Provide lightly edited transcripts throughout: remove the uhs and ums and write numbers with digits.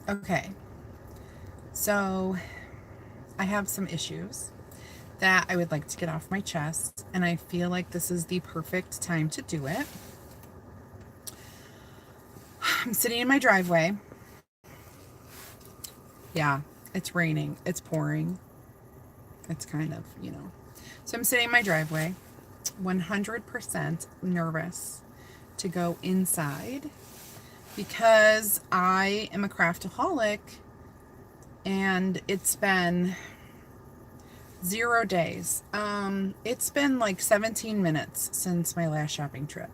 Okay, so I have some issues that I would like to get off my chest, and I feel like this is the perfect time to do it. I'm sitting in my driveway. Yeah, it's raining, it's pouring. It's kind of, you know. So I'm sitting in my driveway, 100% nervous to go inside because I am a craftaholic and it's been 0 days. It's been like 17 minutes since my last shopping trip.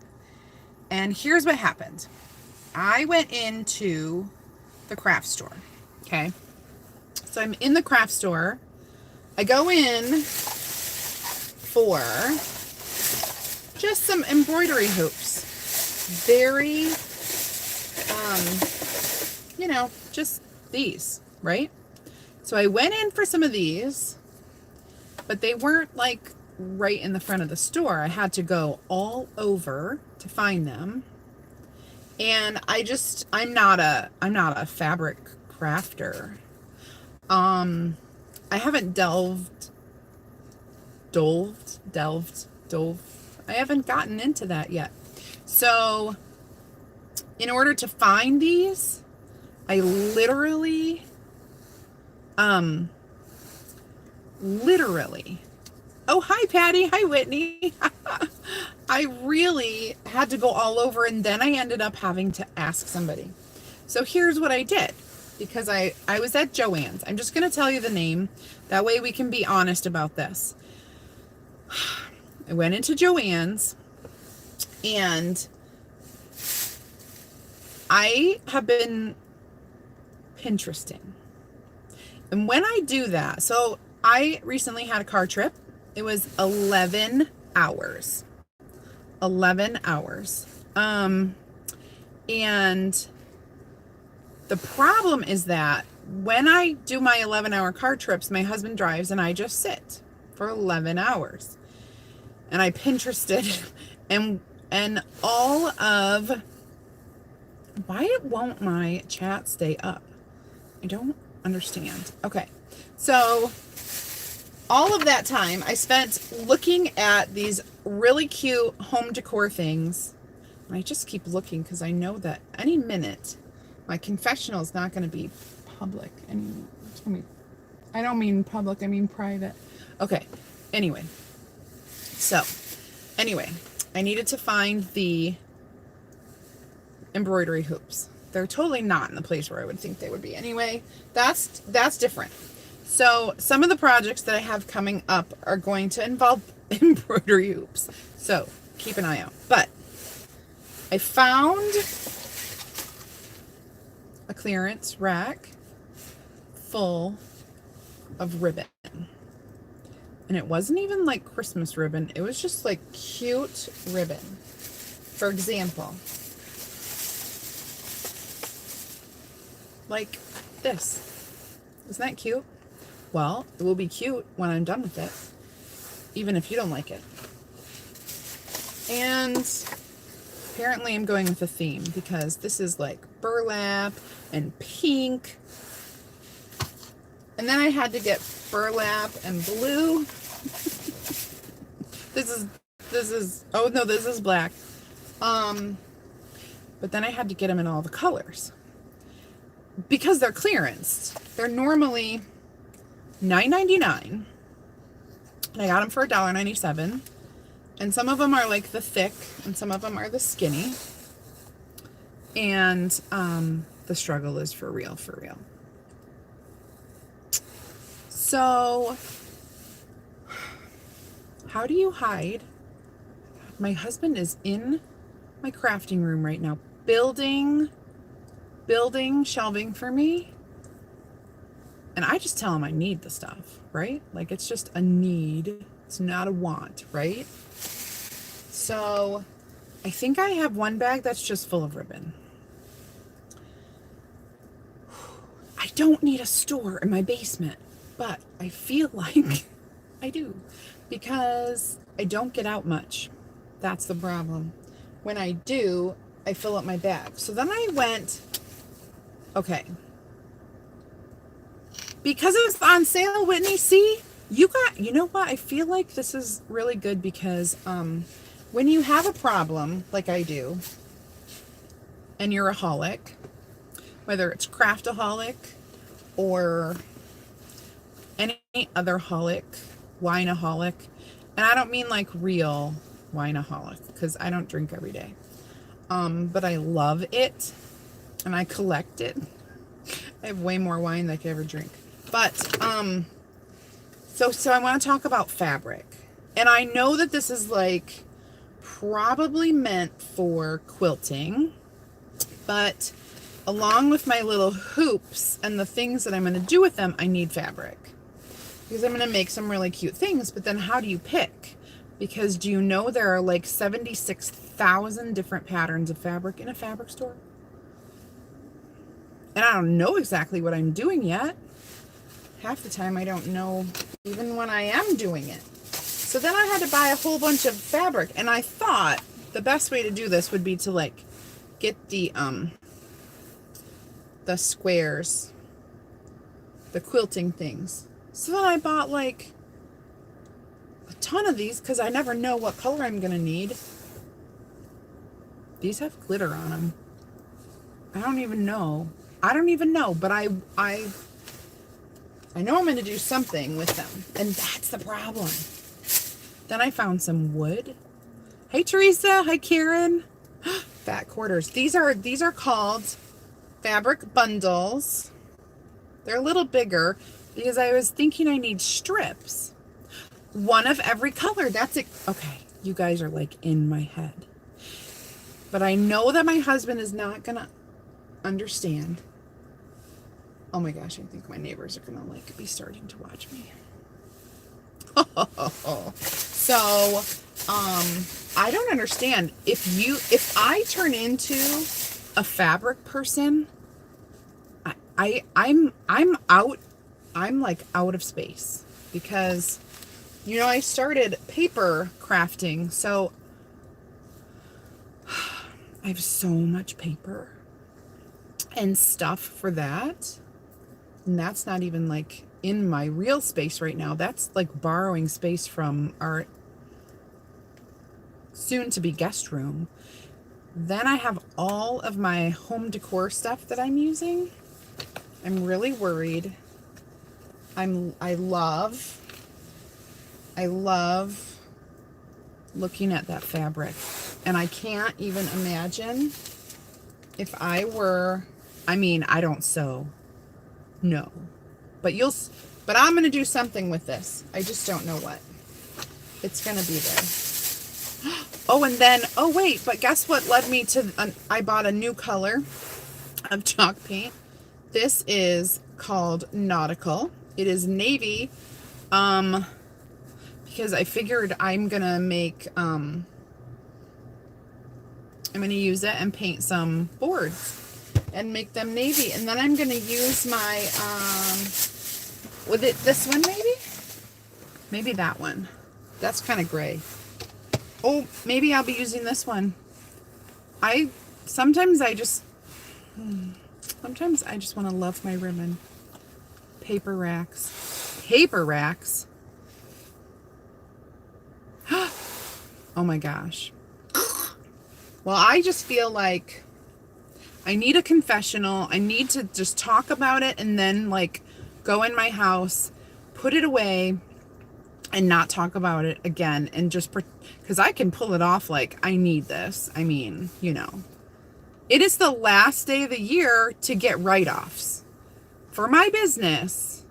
And here's what happened. I went into the craft store. Okay. So I'm in the craft store. I go in for just some embroidery hoops. Very, just these, right? So I went in for some of these, but they weren't like right in the front of the store. I had to go all over to find them. And I'm not a fabric crafter. I haven't delved. I haven't gotten into that yet. So in order to find these, I literally, oh, hi, Patty. Hi, Whitney. I really had to go all over, and then I ended up having to ask somebody. So here's what I did, because I was at Joann's. I'm just going to tell you the name. That way we can be honest about this. I went into Joann's, and I have been Pinteresting. And when I do that, so I recently had a car trip. It was 11 hours. 11 hours. And the problem is that when I do my 11-hour car trips, my husband drives and I just sit for 11 hours. And I Pinterested and all of, why won't my chat stay up? I don't understand. Okay. So all of that time I spent looking at these really cute home decor things. And I just keep looking because I know that any minute my confessional is not going to be public. And it's going to be, I don't mean public, I mean private. Okay. Anyway, I needed to find the embroidery hoops. They're totally not in the place where I would think they would be. Anyway, that's different. So some of the projects that I have coming up are going to involve embroidery hoops. So keep an eye out. But I found a clearance rack full of ribbon. And it wasn't even like Christmas ribbon. It was just like cute ribbon. For example, like this. Isn't that cute? Well, it will be cute when I'm done with it, even if you don't like it. And apparently I'm going with a theme because this is like burlap and pink. And then I had to get burlap and blue. This is, oh no, this is black. But then I had to get them in all the colors because they're clearanced. They're normally $9.99. And I got them for $1.97. And some of them are like the thick and some of them are the skinny. And the struggle is for real, for real. So how do you hide? My husband is in my crafting room right now, building shelving for me. And I just tell him I need the stuff, right? Like it's just a need. It's not a want, right? So I think I have one bag that's just full of ribbon. I don't need a store in my basement, but I feel like I do because I don't get out much. That's the problem. When I do, I fill up my bag. So then I went, okay, Because it was on sale, Whitney. See, you know what? I feel like this is really good because when you have a problem like I do, and you're a holic, whether it's Craftaholic or any other holic, wineaholic, and I don't mean like real wineaholic because I don't drink every day, but I love it and I collect it. I have way more wine than I could ever drink. But so I want to talk about fabric, and I know that this is like probably meant for quilting, but along with my little hoops and the things that I'm going to do with them, I need fabric because I'm going to make some really cute things. But then how do you pick? Because do you know there are like 76,000 different patterns of fabric in a fabric store? And I don't know exactly what I'm doing yet. Half the time I don't know even when I am doing it. So then I had to buy a whole bunch of fabric, and I thought the best way to do this would be to like get the squares, the quilting things. So then I bought like a ton of these because I never know what color I'm gonna need. These have glitter on them. I don't even know, but I know I'm gonna do something with them, and that's the problem. Then I found some wood. Hey Teresa, hi Karen. Fat quarters. These are called fabric bundles. They're a little bigger because I was thinking I need strips. One of every color. That's it. Okay, you guys are like in my head. But I know that my husband is not gonna understand. Oh my gosh, I think my neighbors are gonna like be starting to watch me. So, I don't understand. If I turn into a fabric person, I'm out. I'm like out of space because, you know, I started paper crafting, so I have so much paper and stuff for that, and that's not even like in my real space right now. That's like borrowing space from our soon-to-be guest room. Then I have all of my home decor stuff that I'm using. I'm really worried. I love looking at that fabric, and I can't even imagine if I were, I mean, I don't sew, no, but I'm going to do something with this. I just don't know what. It's going to be there. Oh, and then, oh wait, but guess what led me to, I bought a new color of chalk paint. This is called Nautical. It is navy, because I figured I'm going to make, I'm going to use it and paint some boards and make them navy. And then I'm going to use my, with it, this one maybe? Maybe that one. That's kind of gray. Oh, maybe I'll be using this one. Sometimes I just want to love my ribbon. Paper racks. Paper racks. Oh my gosh. Well, I just feel like I need a confessional. I need to just talk about it and then like go in my house, put it away, and not talk about it again, and just because I can pull it off like I need this. I mean, you know, it is the last day of the year to get write-offs for my business.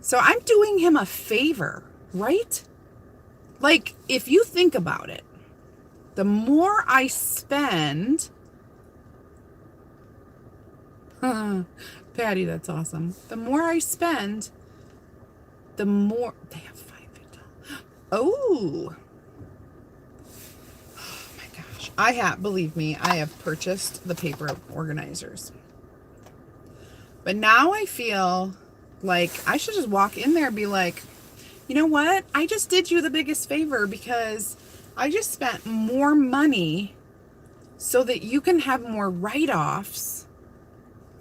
So I'm doing him a favor, right? Like, if you think about it, the more I spend, Patty, that's awesome. The more I spend, the more they have $5. Oh my gosh. Believe me, I have purchased the paper organizers. But now I feel like I should just walk in there and be like, you know what? I just did you the biggest favor because I just spent more money so that you can have more write-offs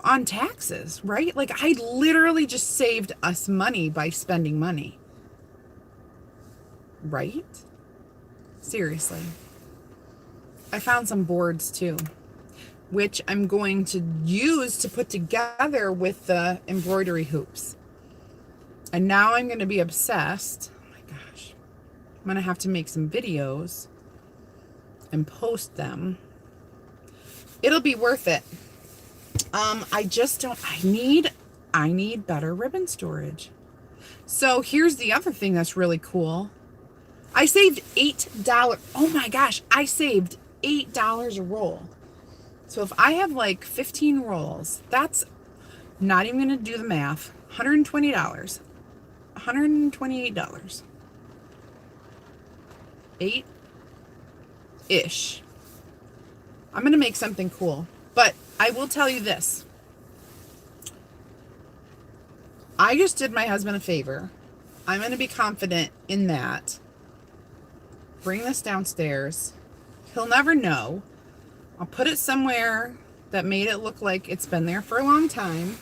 on taxes, right? Like I literally just saved us money by spending money. Right? Seriously. I found some boards too, which I'm going to use to put together with the embroidery hoops. And now I'm going to be obsessed. Oh my gosh. I'm going to have to make some videos and post them. It'll be worth it. I just don't, I need better ribbon storage. So here's the other thing that's really cool. I saved $8. Oh my gosh, I saved $8 a roll. So if I have like 15 rolls, that's not even going to do the math. $120. $128. 8-ish. I'm going to make something cool. But I will tell you this. I just did my husband a favor. I'm going to be confident in that. Bring this downstairs. He'll never know. I'll put it somewhere that made it look like it's been there for a long time.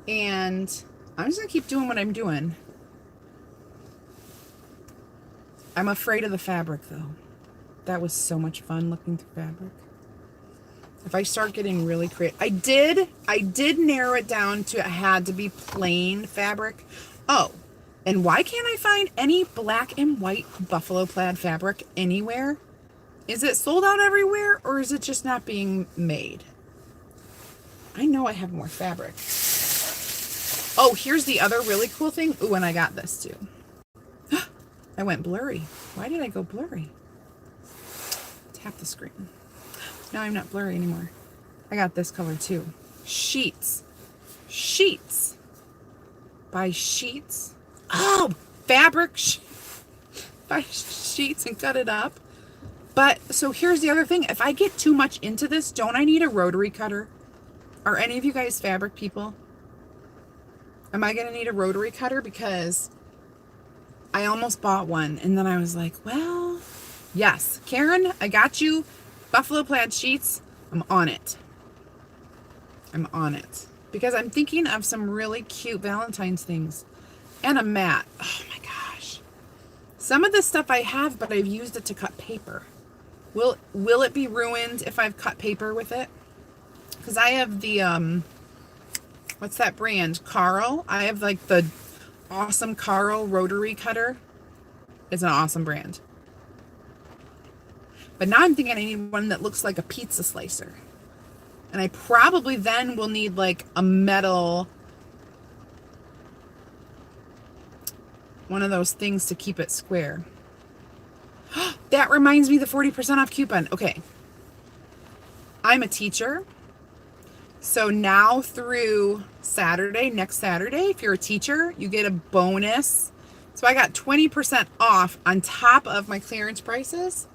And I'm just going to keep doing what I'm doing. I'm afraid of the fabric, though. That was so much fun looking through fabric. If I start getting really creative. I did narrow it down to it had to be plain fabric. Oh, and why can't I find any black and white buffalo plaid fabric anywhere? Is it sold out everywhere, or is it just not being made? I know I have more fabric. Oh, here's the other really cool thing. Ooh, and I got this too. I went blurry. Why did I go blurry? Tap the screen. Now I'm not blurry anymore. I got this color too. Sheets. Sheets. Buy sheets. Oh, fabric. Buy sheets and cut it up. But, so here's the other thing. If I get too much into this, don't I need a rotary cutter? Are any of you guys fabric people? Am I going to need a rotary cutter? Because I almost bought one. And then I was like, well, yes. Karen, I got you. Buffalo plaid sheets. I'm on it. I'm on it. Because I'm thinking of some really cute Valentine's things. And a mat. Oh my gosh. Some of this stuff I have, but I've used it to cut paper. Will it be ruined if I've cut paper with it? Because I have the, what's that brand? Carl. I have like the awesome Carl rotary cutter. It's an awesome brand. But now I'm thinking I need one that looks like a pizza slicer. And I probably then will need like a metal, one of those things to keep it square. That reminds me, the 40% off coupon. Okay. I'm a teacher. So now through Saturday, next Saturday, if you're a teacher, you get a bonus. So I got 20% off on top of my clearance prices.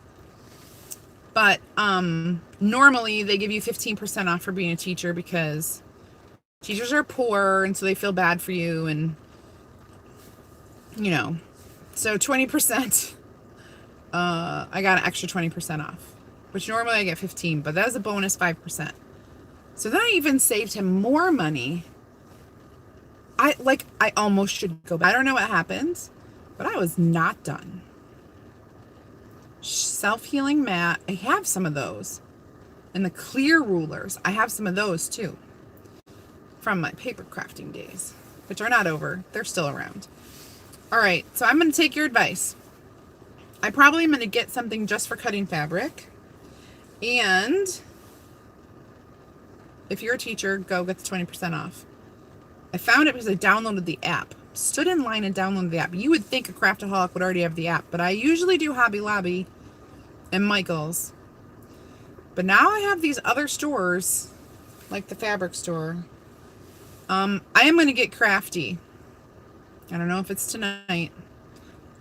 But normally they give you 15% off for being a teacher because teachers are poor and so they feel bad for you, and you know. So 20%, I got an extra 20% off, which normally I get 15, but that was a bonus 5%. So then I even saved him more money. I almost should go back. I don't know what happened, but I was not done. Self-healing mat. I have some of those. And the clear rulers. I have some of those too. From my paper crafting days. Which are not over. They're still around. Alright, so I'm going to take your advice. I probably am going to get something just for cutting fabric. And if you're a teacher, go get the 20% off. I found it because I downloaded the app. Stood in line and downloaded the app. You would think a Craftaholic would already have the app, but I usually do Hobby Lobby and Michael's. But now I have these other stores, like the fabric store. I am going to get crafty. I don't know if it's tonight.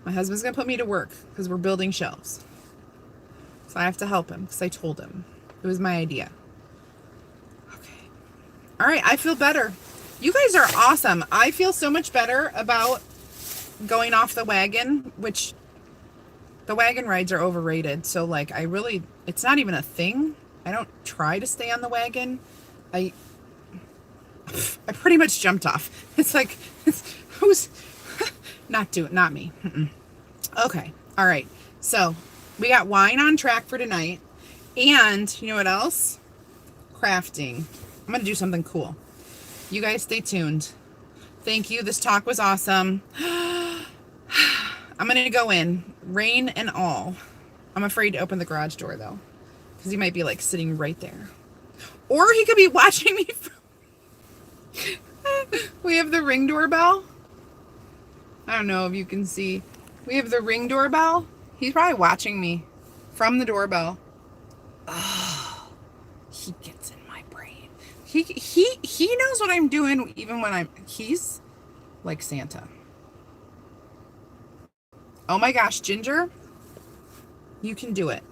My husband's going to put me to work because we're building shelves. So I have to help him because I told him. It was my idea. Okay. All right, I feel better. You guys are awesome. I feel so much better about going off the wagon, which the wagon rides are overrated. So like it's not even a thing. I don't try to stay on the wagon. I pretty much jumped off. It's like, who's not me. Okay. All right. So we got wine on track for tonight. And you know what else? Crafting. I'm going to do something cool. You guys stay tuned. Thank you. This talk was awesome. I'm going to go in, rain and all. I'm afraid to open the garage door though, because he might be like sitting right there. Or he could be watching me from... We have the Ring doorbell. I don't know if you can see. We have the Ring doorbell. He's probably watching me from the doorbell. Oh, he gets in my brain. He knows what I'm doing even when he's like Santa. Oh my gosh, Ginger, you can do it.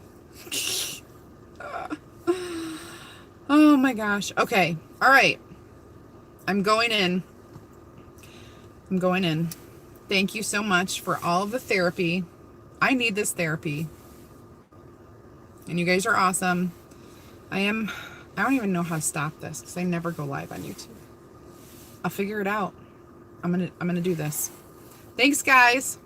Oh my gosh. Okay. All right. I'm going in. Thank you so much for all of the therapy. I need this therapy. And you guys are awesome. I don't even know how to stop this because I never go live on YouTube. I'll figure it out. I'm gonna do this. Thanks, guys.